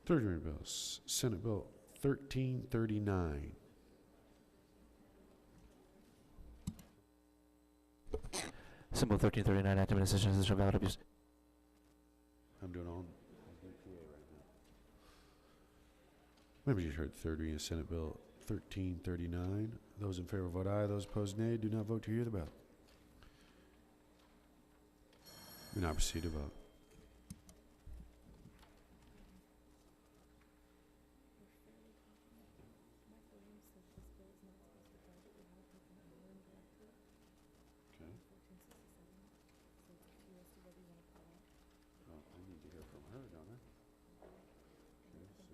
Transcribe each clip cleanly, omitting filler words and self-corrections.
Third reading bills. Senate Bill 1339. Senate Bill 1339, Act of Administration of Valid Abuse. I'm doing all. Members, you heard third reading of Senate Bill 1339. Those in favor vote aye. Those opposed nay. Do not vote to hear the ballot. We now proceed to vote. Okay. Oh, I need to hear from her, don't I? Okay, so.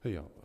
Hey, y'all, buddy.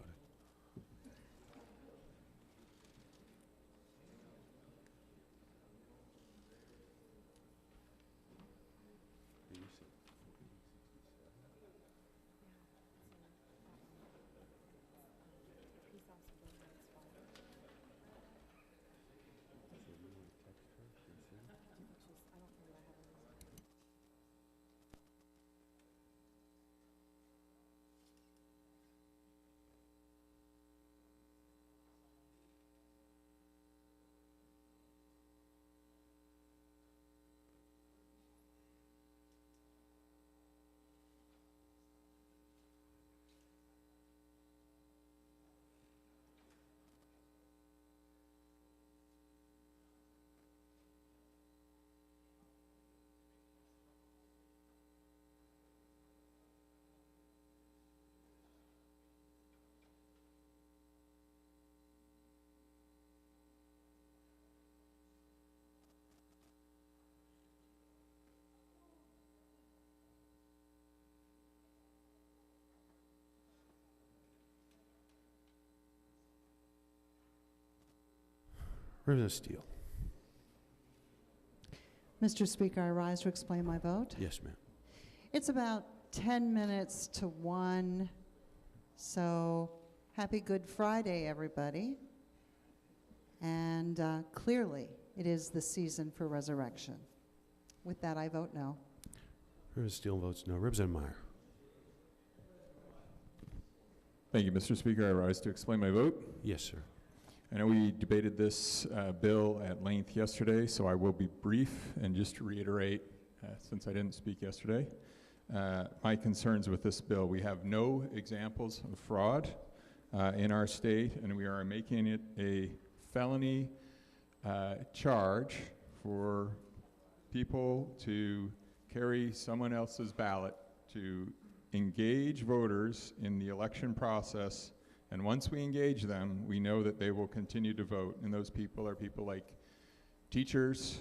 Representative Steele. Mr. Speaker, I rise to explain my vote. Yes, ma'am. It's about 10 minutes to 1, so happy Good Friday, everybody. And clearly, it is the season for resurrection. With that, I vote no. Representative Steele votes no. Representative Meyer. Thank you, Mr. Speaker. I rise to explain my vote. Yes, sir. I know we debated this bill at length yesterday, so I will be brief and just to reiterate, since I didn't speak yesterday, my concerns with this bill. We have no examples of fraud in our state, and we are making it a felony charge for people to carry someone else's ballot, to engage voters in the election process. And once we engage them, we know that they will continue to vote. And those people are people like teachers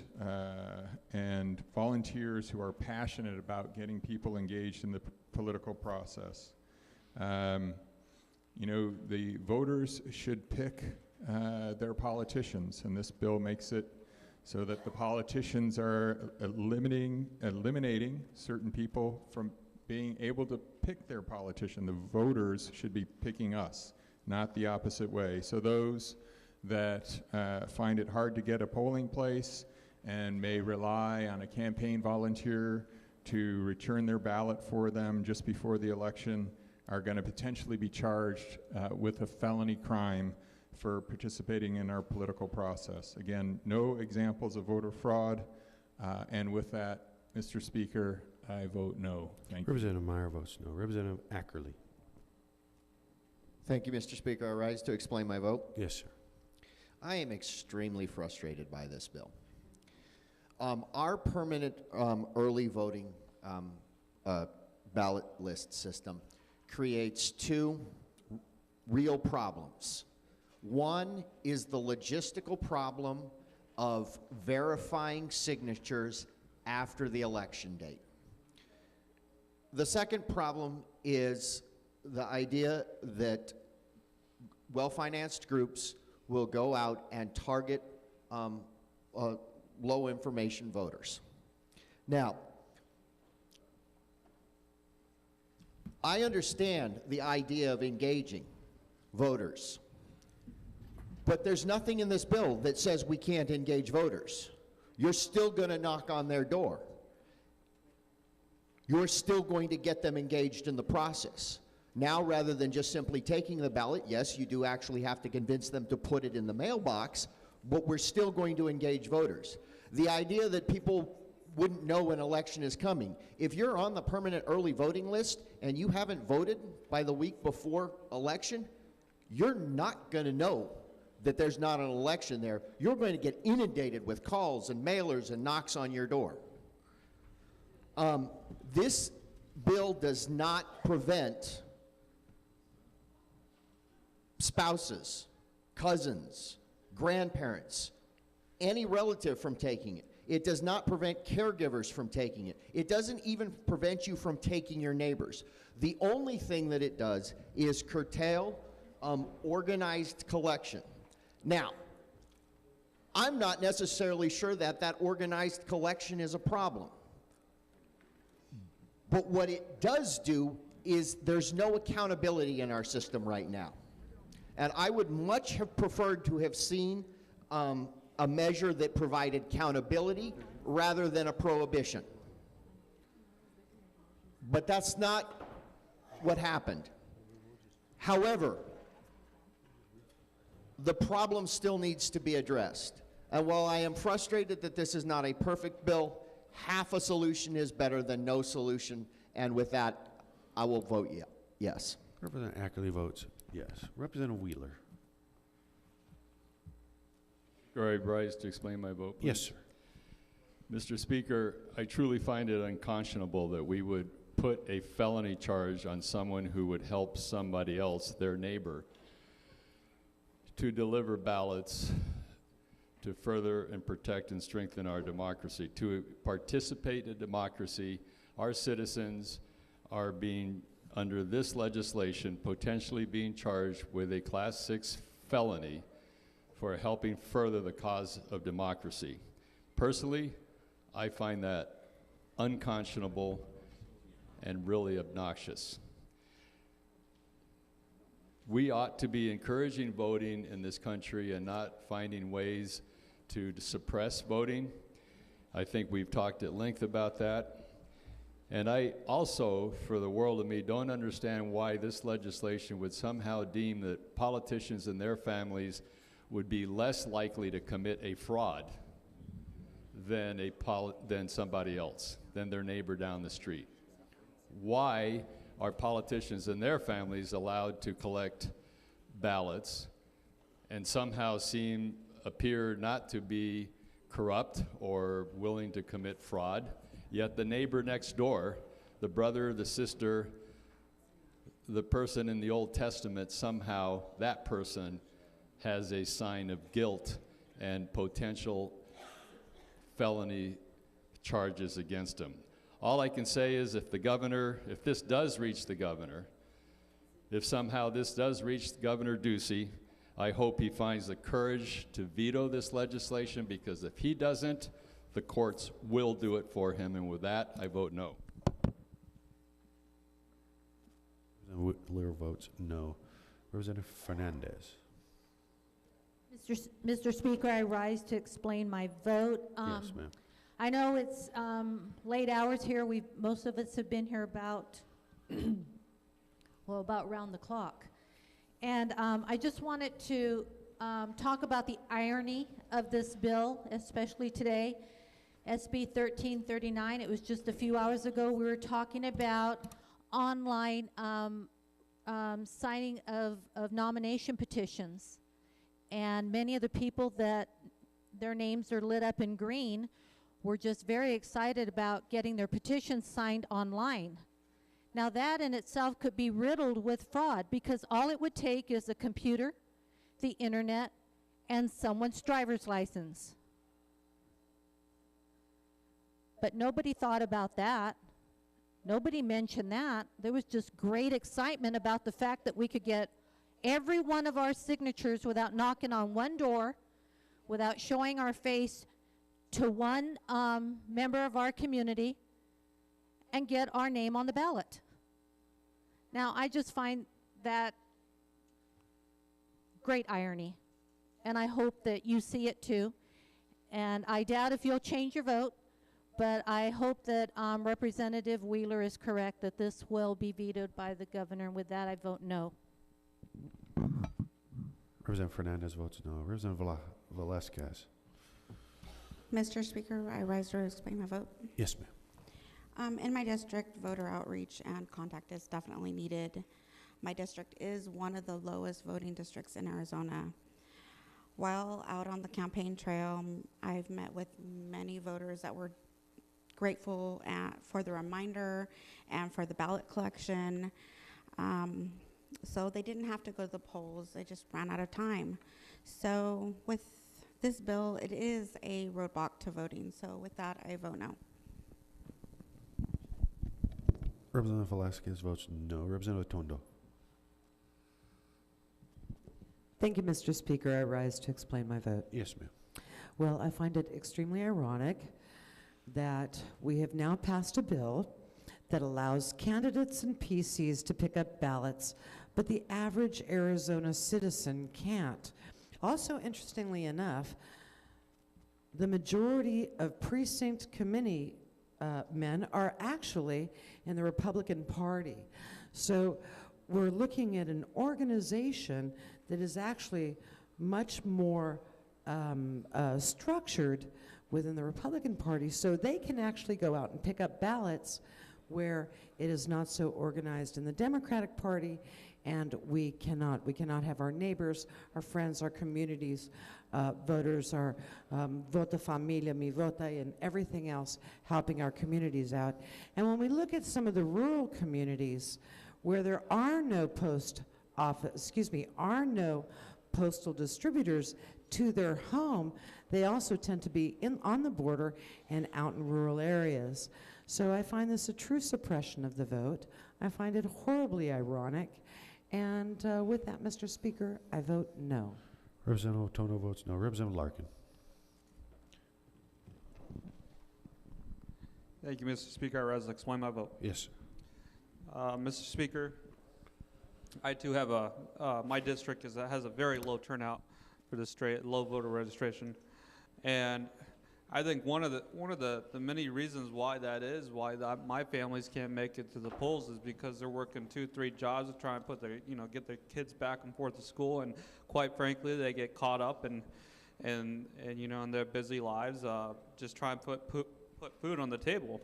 and volunteers who are passionate about getting people engaged in the political process. You know, the voters should pick their politicians, and this bill makes it so that the politicians are eliminating certain people from being able to pick their politician. The voters should be picking us, not the opposite way. So those that find it hard to get a polling place and may rely on a campaign volunteer to return their ballot for them just before the election are going to potentially be charged with a felony crime for participating in our political process. Again, no examples of voter fraud, and with that, Mr. Speaker, I vote no. Thank you. Representative Meyer votes no. Representative Ackerley. Thank you, Mr. Speaker. I rise to explain my vote. Yes, sir. I am extremely frustrated by this bill. Our permanent early voting ballot list system creates two real problems. One is the logistical problem of verifying signatures after the election date. The second problem is the idea that well-financed groups will go out and target low information voters. Now, I understand the idea of engaging voters, but there's nothing in this bill that says we can't engage voters. You're still going to knock on their door. You're still going to get them engaged in the process. Now, rather than just simply taking the ballot, yes, you do actually have to convince them to put it in the mailbox, but we're still going to engage voters. The idea that people wouldn't know an election is coming. If you're on the permanent early voting list and you haven't voted by the week before election, you're not going to know that there's not an election there. You're going to get inundated with calls and mailers and knocks on your door. This bill does not prevent spouses, cousins, grandparents, any relative from taking it. It does not prevent caregivers from taking it. It doesn't even prevent you from taking your neighbors. The only thing that it does is curtail organized collection. Now, I'm not necessarily sure that that organized collection is a problem. But what it does do is there's no accountability in our system right now. And I would much have preferred to have seen a measure that provided accountability rather than a prohibition. But that's not what happened. However, the problem still needs to be addressed. And while I am frustrated that this is not a perfect bill, half a solution is better than no solution. And with that, I will vote yes. Representative Ackley votes yes. Representative Wheeler. I rise to explain my vote, please. Yes, sir. Mr. Speaker, I truly find it unconscionable that we would put a felony charge on someone who would help somebody else, their neighbor, to deliver ballots to further and protect and strengthen our democracy. To participate in democracy, our citizens are being, under this legislation, potentially being charged with a Class 6 felony for helping further the cause of democracy. Personally, I find that unconscionable and really obnoxious. We ought to be encouraging voting in this country and not finding ways to suppress voting. I think we've talked at length about that. And I also, for the world of me, don't understand why this legislation would somehow deem that politicians and their families would be less likely to commit a fraud than somebody else, than their neighbor down the street. Why are politicians and their families allowed to collect ballots and somehow appear not to be corrupt or willing to commit fraud, yet the neighbor next door, the brother, the sister, the person in the Old Testament, somehow that person has a sign of guilt and potential felony charges against him? All I can say is if this does reach the governor, if somehow this does reach Governor Ducey, I hope he finds the courage to veto this legislation, because if he doesn't, the courts will do it for him, and with that, I vote no. Representative Wheeler votes no. Representative Fernandez. Mr. Speaker, I rise to explain my vote. Yes, ma'am. I know it's late hours here. Most of us have been here about, well, about round the clock. And I just wanted to talk about the irony of this bill, especially today. SB 1339, it was just a few hours ago, we were talking about online signing of nomination petitions. And many of the people that their names are lit up in green were just very excited about getting their petitions signed online. Now that in itself could be riddled with fraud, because all it would take is a computer, the internet, and someone's driver's license. But nobody thought about that. Nobody mentioned that. There was just great excitement about the fact that we could get every one of our signatures without knocking on one door, without showing our face to one member of our community, and get our name on the ballot. Now, I just find that great irony, and I hope that you see it too. And I doubt if you'll change your vote, but I hope that Representative Wheeler is correct, that this will be vetoed by the governor, and with that, I vote no. Representative Fernandez votes no. Representative Velasquez. Mr. Speaker, I rise to explain my vote. Yes, ma'am. In my district, voter outreach and contact is definitely needed. My district is one of the lowest voting districts in Arizona. While out on the campaign trail, I've met with many voters that were grateful for the reminder and for the ballot collection. So they didn't have to go to the polls, they just ran out of time. So with this bill, it is a roadblock to voting. So with that, I vote no. Representative Velasquez votes no. Representative Tondo. Thank you, Mr. Speaker. I rise to explain my vote. Yes, ma'am. Well, I find it extremely ironic that we have now passed a bill that allows candidates and PCs to pick up ballots, but the average Arizona citizen can't. Also, interestingly enough, the majority of precinct committee men are actually in the Republican Party. So we're looking at an organization that is actually much more structured within the Republican Party, so they can actually go out and pick up ballots where it is not so organized in the Democratic Party, and we cannot have our neighbors, our friends, our communities, voters, our Vota Familia, Mi Vota, and everything else helping our communities out. And when we look at some of the rural communities where there are no postal distributors to their home, they also tend to be on the border and out in rural areas. So I find this a true suppression of the vote. I find it horribly ironic. And with that, Mr. Speaker, I vote no. Representative Tondo votes no. Representative Larkin. Thank you, Mr. Speaker. I rise to explain my vote. Yes, sir. Mr. Speaker, I too have my district has a very low turnout for this low voter registration, and I think one of the many reasons why that is, why my families can't make it to the polls, is because they're working 2-3 jobs to try and put get their kids back and forth to school, and quite frankly, they get caught up in their busy lives, just trying to put food on the table.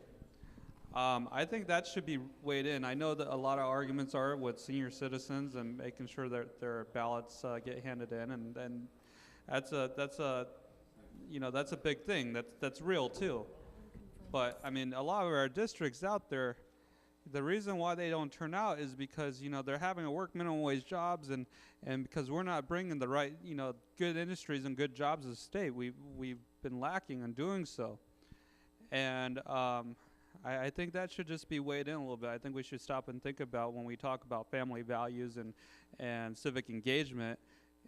I think that should be weighed in. I know that a lot of arguments are with senior citizens and making sure that their ballots get handed in, and that's a big thing. That's real too. But I mean, a lot of our districts out there, the reason why they don't turn out is because they're having to work minimum wage jobs, and because we're not bringing the right good industries and good jobs to the state. We've been lacking in doing so, and I think that should just be weighed in a little bit. I think we should stop and think about, when we talk about family values and civic engagement,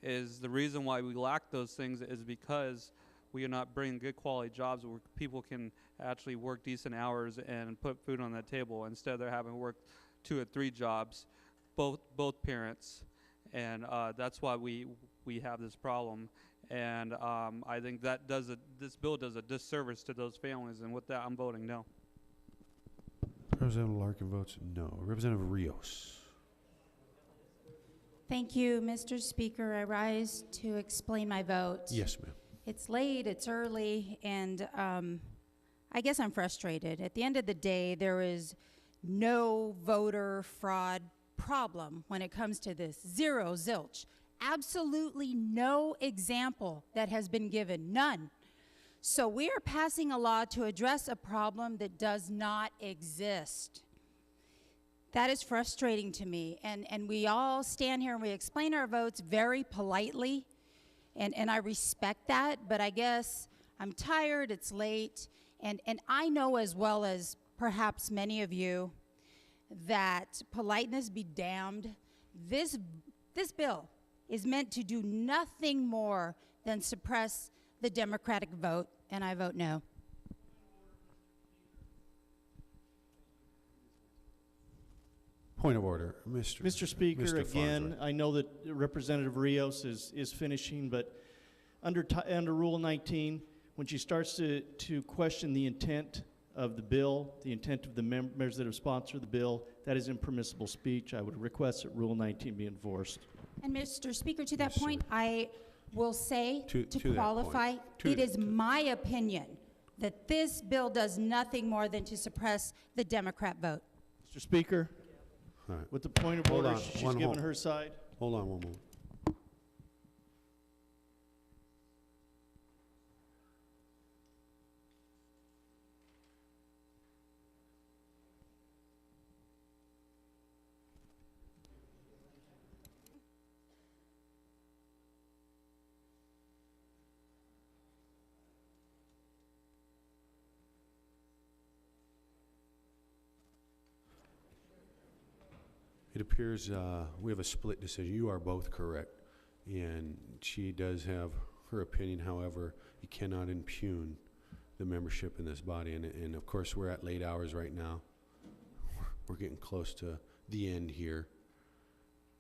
is the reason why we lack those things is because we are not bringing good quality jobs where people can actually work decent hours and put food on the table. Instead, they're having to work 2 or 3 jobs, both parents, and that's why we have this problem. And I think that this bill does a disservice to those families, and with that, I'm voting no. Representative Larkin votes no. Representative Rios. Thank you, Mr. Speaker. I rise to explain my vote. Yes, ma'am. It's late, it's early, and I guess I'm frustrated. At the end of the day, there is no voter fraud problem when it comes to this. Zero, zilch. Absolutely no example that has been given. None. So we are passing a law to address a problem that does not exist. That is frustrating to me. And we all stand here and we explain our votes very politely, and I respect that, but I guess I'm tired, it's late, and I know as well as perhaps many of you that politeness be damned. This bill is meant to do nothing more than suppress the Democratic vote, and I vote no. Point of order, Mr. Speaker, Mr. again, Farnsworth. I know that Representative Rios is finishing, but under Rule 19, when she starts to question the intent of the bill, the intent of the members that have sponsored the bill, that is impermissible speech. I would request that Rule 19 be enforced. And Mr. Speaker, to that Yes, point, sir. I will say, To to that qualify, point. To it that- is my opinion that this bill does nothing more than to suppress the Democrat vote. Mr. Speaker, All right. with the point of Hold order, on, she's one given mo- her side. Hold on one moment. It appears we have a split decision. You are both correct. And she does have her opinion. However, you cannot impugn the membership in this body. And of course, we're at late hours right now. We're getting close to the end here.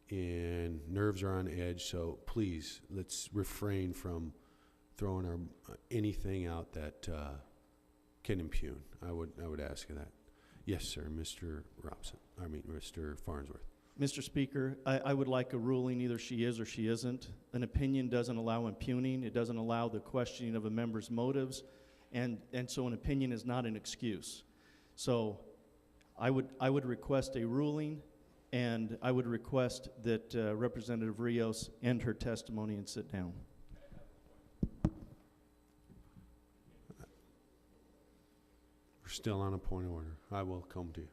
And nerves are on edge. So please, let's refrain from throwing our anything out that can impugn. I would ask you that. Yes, sir, Mr. Mr. Farnsworth. Mr. Speaker, I would like a ruling, either she is or she isn't. An opinion doesn't allow impugning. It doesn't allow the questioning of a member's motives. And so an opinion is not an excuse. So I would request a ruling, and I would request that Representative Rios end her testimony and sit down. We're still on a point of order. I will come to you.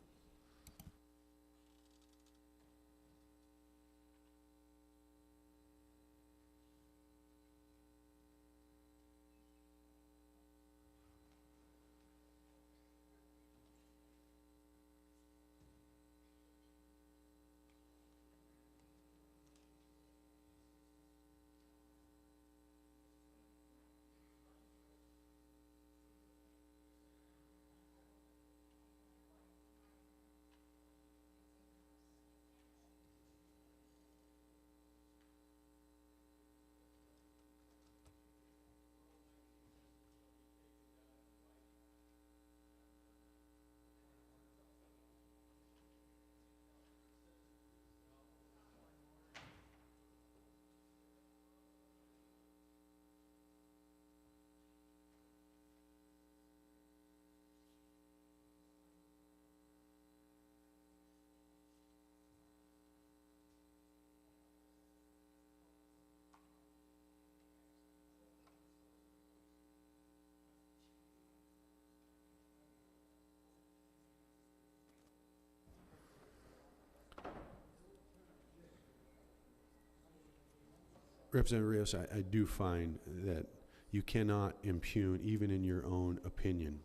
Representative Rios, I do find that you cannot impugn even in your own opinion.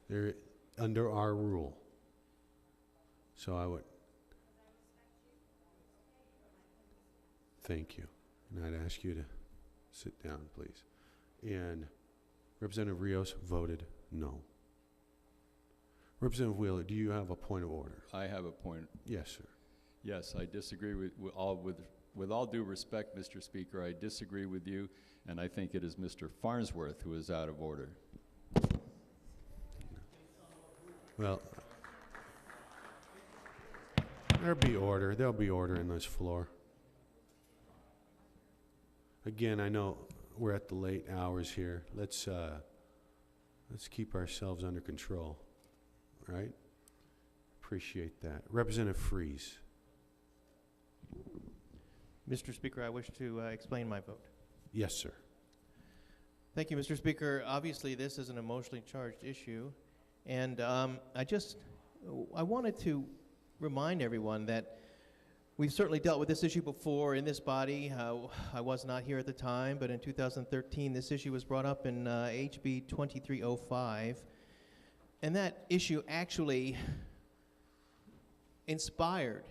They're under our rule. So I would thank you. And I'd ask you to sit down, please. And Representative Rios voted no. Representative Wheeler, do you have a point of order? I have a point. Yes, sir. Yes, I disagree with all due respect, Mr. Speaker, I disagree with you, and I think it is Mr. Farnsworth who is out of order. Well, there'll be order. There'll be order in this floor. Again, I know we're at the late hours here. Let's keep ourselves under control, right? Appreciate that. Representative Freeze. Mr. Speaker, I wish to explain my vote. Yes, sir. Thank you, Mr. Speaker. Obviously, this is an emotionally charged issue, and I wanted to remind everyone that we've certainly dealt with this issue before in this body. I was not here at the time, but in 2013, this issue was brought up in HB 2305, and that issue actually inspired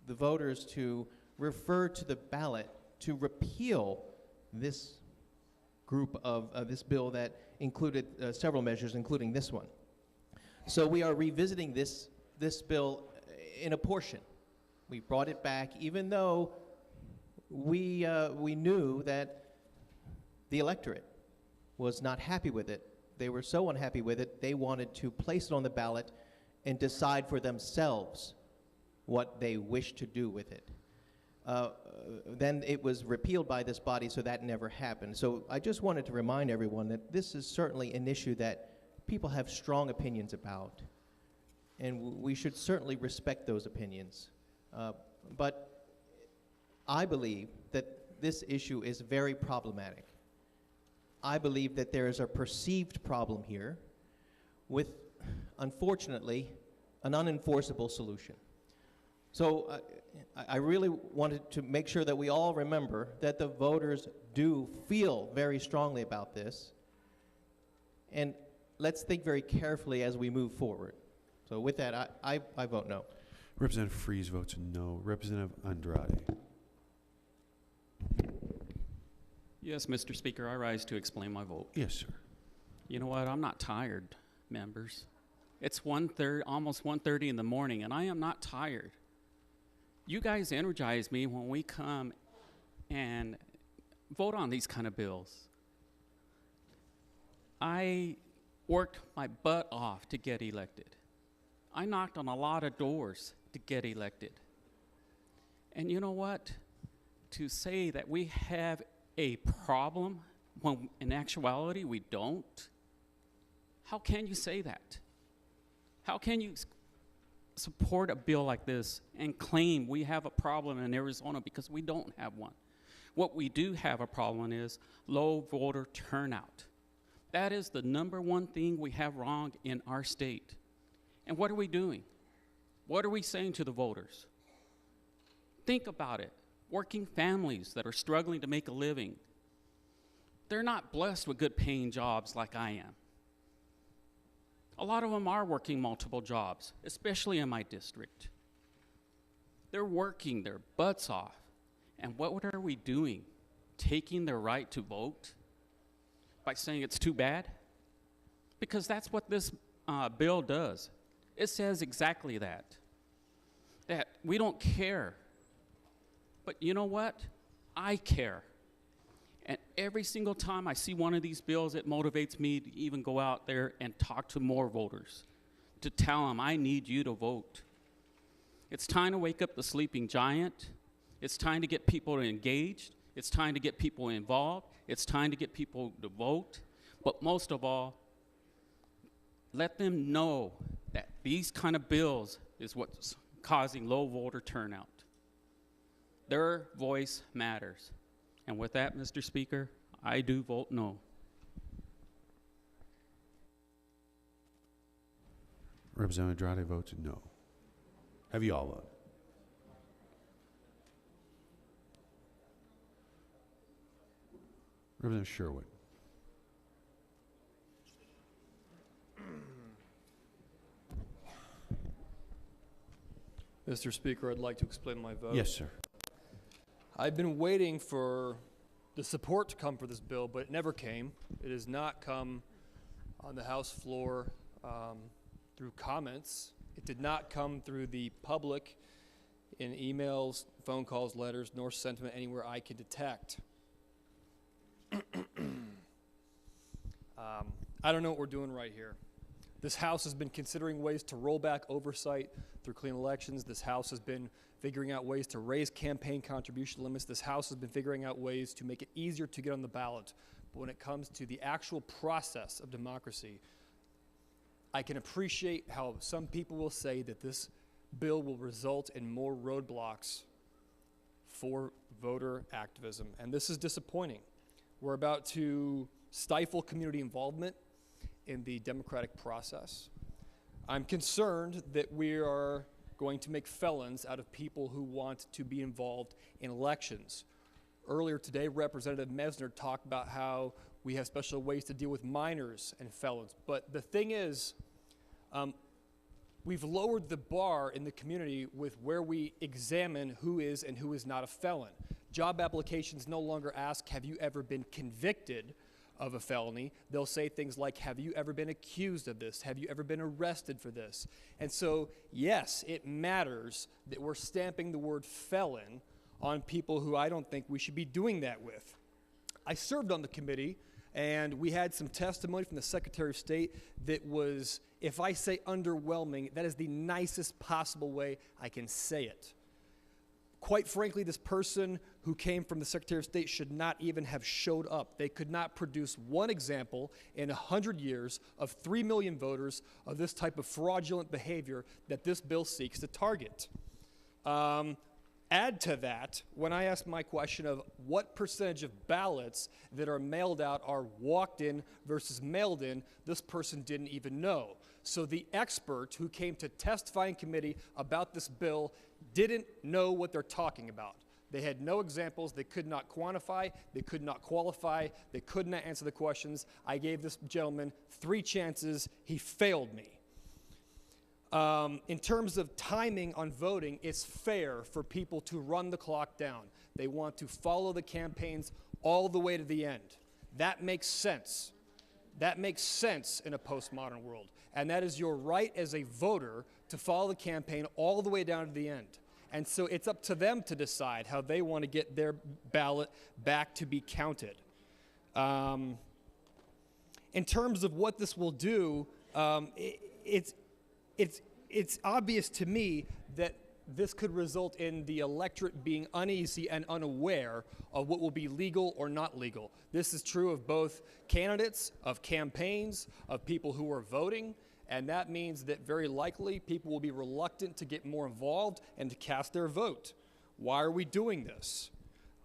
the voters to refer to the ballot to repeal this group of this bill that included several measures, including this one. So we are revisiting this bill in a portion. We brought it back, even though we knew that the electorate was not happy with it. They were so unhappy with it, they wanted to place it on the ballot and decide for themselves what they wished to do with it. Then it was repealed by this body, so that never happened. So I just wanted to remind everyone that this is certainly an issue that people have strong opinions about, and we should certainly respect those opinions. But I believe that this issue is very problematic. I believe that there is a perceived problem here with, unfortunately, an unenforceable solution. So I really wanted to make sure that we all remember that the voters do feel very strongly about this, and let's think very carefully as we move forward. So with that, I vote no. Representative Freeze votes no. Representative Andrade. Yes, Mr. Speaker, I rise to explain my vote. Yes, sir. You know what? I'm not tired, members. It's almost 1:30 in the morning, and I am not tired. You guys energize me when we come and vote on these kind of bills. I worked my butt off to get elected. I knocked on a lot of doors to get elected. And you know what? To say that we have a problem when in actuality we don't, how can you say that? How can you support a bill like this and claim we have a problem in Arizona because we don't have one? What we do have a problem is low voter turnout. That is the #1 thing we have wrong in our state. And what are we doing? What are we saying to the voters? Think about it. Working families that are struggling to make a living, they're not blessed with good paying jobs like I am. A lot of them are working multiple jobs, especially in my district. They're working their butts off. And what are we doing? Taking their right to vote by saying it's too bad? Because that's what this bill does. It says exactly that we don't care. But you know what? I care. And every single time I see one of these bills, it motivates me to even go out there and talk to more voters, to tell them I need you to vote. It's time to wake up the sleeping giant. It's time to get people engaged. It's time to get people involved. It's time to get people to vote. But most of all, let them know that these kind of bills is what's causing low voter turnout. Their voice matters. And with that, Mr. Speaker, I do vote no. Representative Andrade votes no. Have you all voted? Representative Sherwood. Mr. Speaker, I'd like to explain my vote. Yes, sir. I've been waiting for the support to come for this bill, but it never came. It has not come on the House floor through comments. It did not come through the public in emails, phone calls, letters, nor sentiment anywhere I could detect. I don't know what we're doing right here. This House has been considering ways to roll back oversight through clean elections. This House has been figuring out ways to raise campaign contribution limits. This House has been figuring out ways to make it easier to get on the ballot. But when it comes to the actual process of democracy, I can appreciate how some people will say that this bill will result in more roadblocks for voter activism. And this is disappointing. We're about to stifle community involvement in the democratic process. I'm concerned that we are going to make felons out of people who want to be involved in elections. Earlier today, Representative Mesner talked about how we have special ways to deal with minors and felons. But the thing is, we've lowered the bar in the community with where we examine who is and who is not a felon. Job applications no longer ask, have you ever been convicted of a felony? They'll say things like, have you ever been accused of this? Have you ever been arrested for this? And so, yes, it matters that we're stamping the word felon on people who I don't think we should be doing that with. I served on the committee, and we had some testimony from the Secretary of State that was, if I say underwhelming, that is the nicest possible way I can say it. Quite frankly, this person who came from the Secretary of State should not even have showed up. They could not produce one example in 100 years of 3 million voters of this type of fraudulent behavior that this bill seeks to target. Add to that, when I asked my question of what percentage of ballots that are mailed out are walked in versus mailed in, this person didn't even know. So the expert who came to testify in committee about this bill didn't know what they're talking about. They had no examples, they could not quantify, they could not qualify, they could not answer the questions. I gave this gentleman 3 chances, he failed me. In terms of timing on voting, it's fair for people to run the clock down. They want to follow the campaigns all the way to the end. That makes sense. That makes sense in a postmodern world. And that is your right as a voter to follow the campaign all the way down to the end. And so it's up to them to decide how they want to get their ballot back to be counted. In terms of what this will do, it's obvious to me that this could result in the electorate being uneasy and unaware of what will be legal or not legal. This is true of both candidates, of campaigns, of people who are voting, and that means that very likely people will be reluctant to get more involved and to cast their vote. Why are we doing this?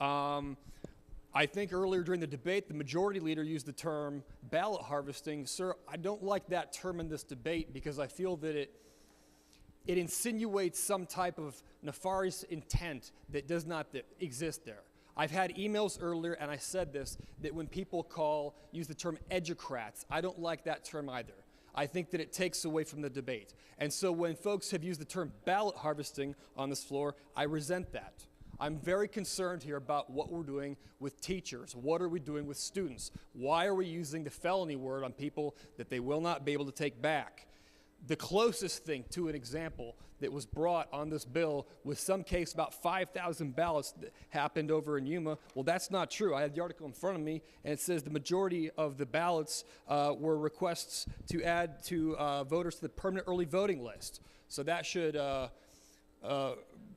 I think earlier during the debate, the majority leader used the term ballot harvesting. Sir, I don't like that term in this debate because I feel that it insinuates some type of nefarious intent that does not exist there. I've had emails earlier, and I said this, that when people use the term educrats, I don't like that term either. I think that it takes away from the debate. And so when folks have used the term ballot harvesting on this floor, I resent that. I'm very concerned here about what we're doing with teachers. What are we doing with students? Why are we using the felony word on people that they will not be able to take back? The closest thing to an example that was brought on this bill was some case about 5,000 ballots that happened over in Yuma. Well, that's not true. I have the article in front of me, and it says the majority of the ballots were requests to add to voters to the permanent early voting list. So that should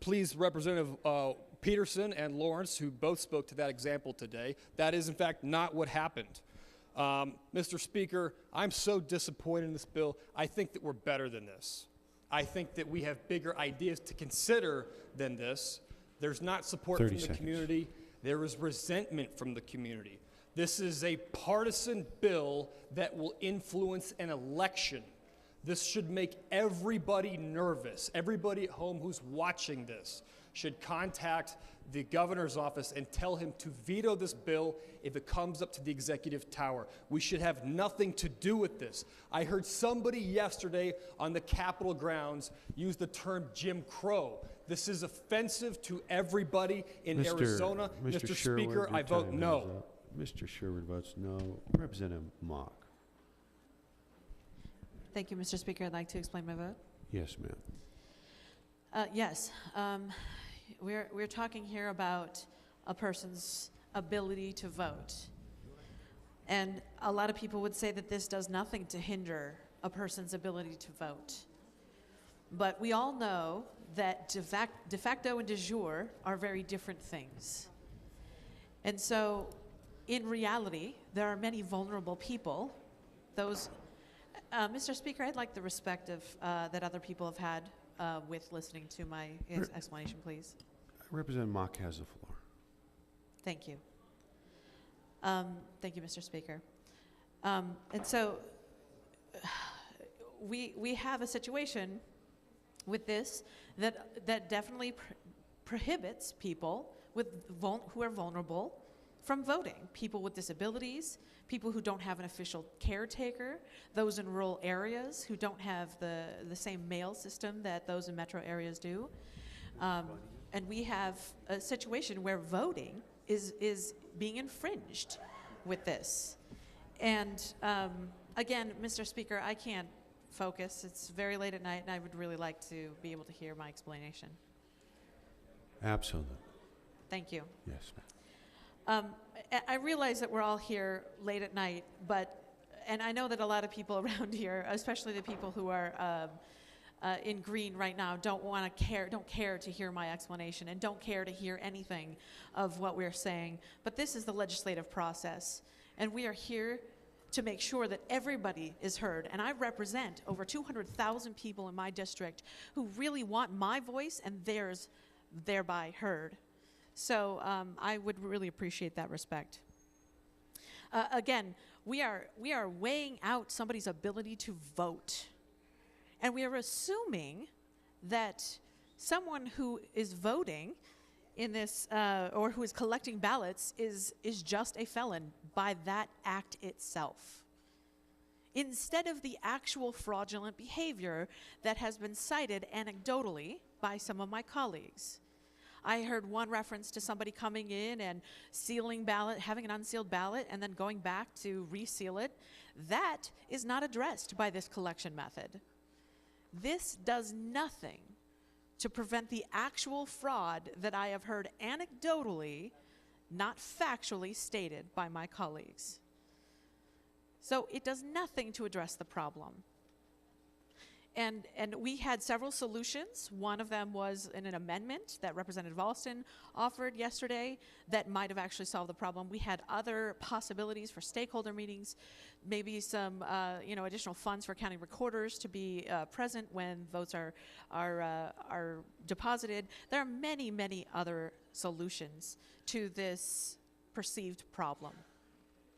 please Representative Peterson and Lawrence, who both spoke to that example today. That is, in fact, not what happened. Mr. Speaker, I'm so disappointed in this bill. I think that we're better than this. I think that we have bigger ideas to consider than this. There's not support from the community. There is resentment from the community. This is a partisan bill that will influence an election. This should make everybody nervous. Everybody at home who's watching this should contact the governor's office and tell him to veto this bill if it comes up to the executive tower. We should have nothing to do with this. I heard somebody yesterday on the Capitol grounds use the term Jim Crow. This is offensive to everybody in Arizona. Mr. Speaker, I vote no. Mr. Sherwood votes no. Representative Mock. Thank you, Mr. Speaker. I'd like to explain my vote. Yes, ma'am. Yes. We're talking here about a person's ability to vote. And a lot of people would say that this does nothing to hinder a person's ability to vote. But we all know that de facto and de jure are very different things. And so, in reality, there are many vulnerable people. Mr. Speaker, I'd like the respect that other people have had with listening to my explanation, please. Representative Mock has the floor. Thank you. Thank you, Mr. Speaker. And so we have a situation with this that definitely prohibits people who are vulnerable from voting. People with disabilities, people who don't have an official caretaker, those in rural areas who don't have the same mail system that those in metro areas do. And we have a situation where voting is being infringed with this. And again, Mr. Speaker, I can't focus. It's very late at night, and I would really like to be able to hear my explanation. Absolutely. Thank you. Yes, ma'am. I realize that we're all here late at night, and I know that a lot of people around here, especially the people who are in green right now, don't care to hear my explanation and don't care to hear anything of what we're saying. But this is the legislative process, and we are here to make sure that everybody is heard. And I represent over 200,000 people in my district who really want my voice and theirs thereby heard. So I would really appreciate that respect. Again, we are weighing out somebody's ability to vote. And we are assuming that someone who is voting in this, or who is collecting ballots is just a felon by that act itself, instead of the actual fraudulent behavior that has been cited anecdotally by some of my colleagues. I heard one reference to somebody coming in and sealing ballot, having an unsealed ballot, and then going back to reseal it. That is not addressed by this collection method. This does nothing to prevent the actual fraud that I have heard anecdotally, not factually stated by my colleagues. So it does nothing to address the problem. And we had several solutions. One of them was in an amendment that Representative Alston offered yesterday that might have actually solved the problem. We had other possibilities for stakeholder meetings, maybe some additional funds for county recorders to be present when votes are deposited. There are many, many other solutions to this perceived problem,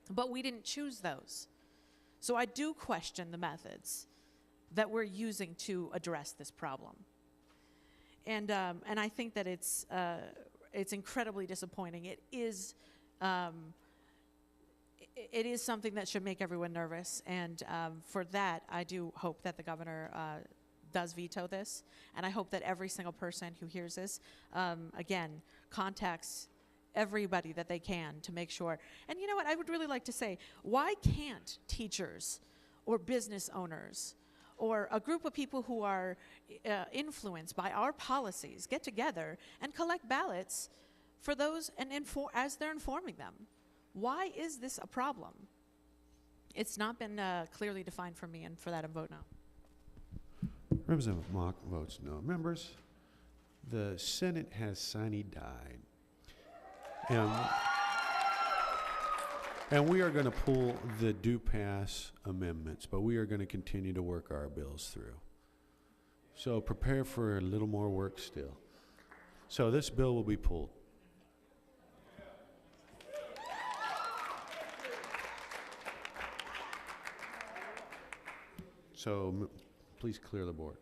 but we didn't choose those. So I do question the methods that we're using to address this problem. And I think that it's incredibly disappointing. It is something that should make everyone nervous, and for that, I do hope that the governor does veto this, and I hope that every single person who hears this, again, contacts everybody that they can to make sure. And you know what, I would really like to say, why can't teachers or business owners or a group of people who are influenced by our policies get together and collect ballots for those and as they're informing them? Why is this a problem? It's not been clearly defined for me, and for that I vote no. Representative Mock votes no. Members, the Senate has sine died. And we are going to pull the do pass amendments, but we are going to continue to work our bills through. So prepare for a little more work still. So this bill will be pulled. So please clear the board.